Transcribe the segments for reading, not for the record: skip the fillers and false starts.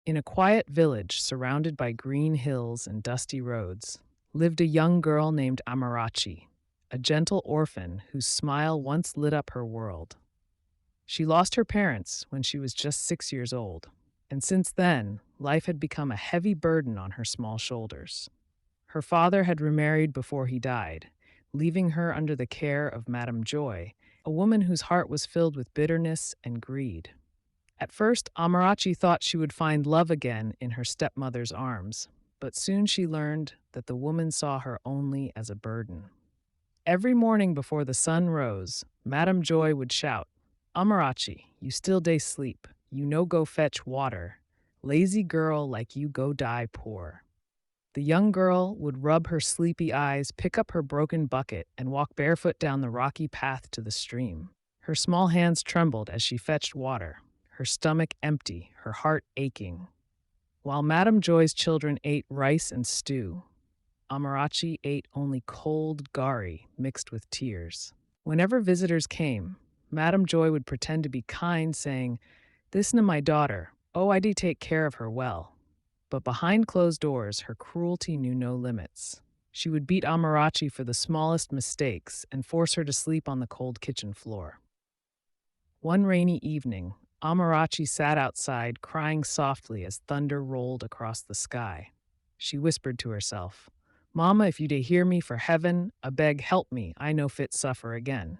In a quiet village surrounded by green hills and dusty roads lived a young girl named Amarachi, a gentle orphan whose smile once lit up her world. She lost her parents when she was just 6 years old, and since then, life had become a heavy burden on her small shoulders. Her father had remarried before he died, leaving her under the care of Madame Joy, a woman whose heart was filled with bitterness and greed. At first, Amarachi thought she would find love again in her stepmother's arms, but soon she learned that the woman saw her only as a burden. Every morning before the sun rose, Madame Joy would shout, "Amarachi, you still dey sleep. You no go fetch water. Lazy girl like you go die poor." The young girl would rub her sleepy eyes, pick up her broken bucket, and walk barefoot down the rocky path to the stream. Her small hands trembled as she fetched water, her stomach empty, her heart aching. While Madame Joy's children ate rice and stew, Amarachi ate only cold gari mixed with tears. Whenever visitors came, Madame Joy would pretend to be kind, saying, "This na my daughter. Oh, I do take care of her well." But behind closed doors, her cruelty knew no limits. She would beat Amarachi for the smallest mistakes and force her to sleep on the cold kitchen floor. One rainy evening, Amarachi sat outside crying softly as thunder rolled across the sky. She whispered to herself, "Mama, if you dey hear me for heaven, a beg help me, I no fit suffer again."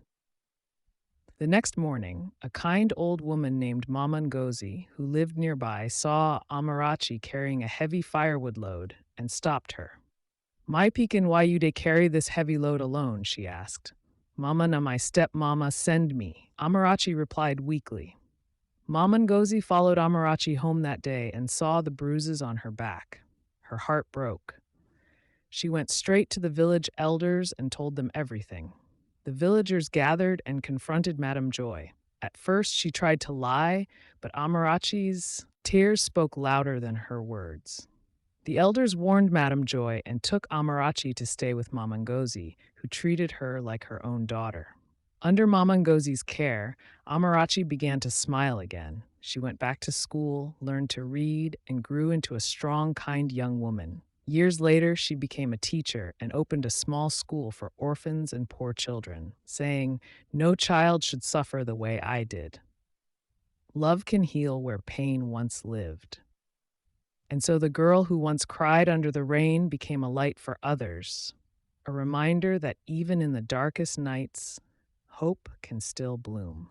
The next morning, a kind old woman named Mama Ngozi, who lived nearby, saw Amarachi carrying a heavy firewood load and stopped her. "My pekin, why you dey carry this heavy load alone?" she asked. "Mama na my stepmama send me," Amarachi replied weakly. Mama Ngozi followed Amarachi home that day and saw the bruises on her back. Her heart broke. She went straight to the village elders and told them everything. The villagers gathered and confronted Madame Joy. At first, she tried to lie, but Amarachi's tears spoke louder than her words. The elders warned Madame Joy and took Amarachi to stay with Mama Ngozi, who treated her like her own daughter. Under Mama Ngozi's care, Amarachi began to smile again. She went back to school, learned to read, and grew into a strong, kind young woman. Years later, she became a teacher and opened a small school for orphans and poor children, saying, "No child should suffer the way I did." Love can heal where pain once lived. And so the girl who once cried under the rain became a light for others, a reminder that even in the darkest nights, hope can still bloom.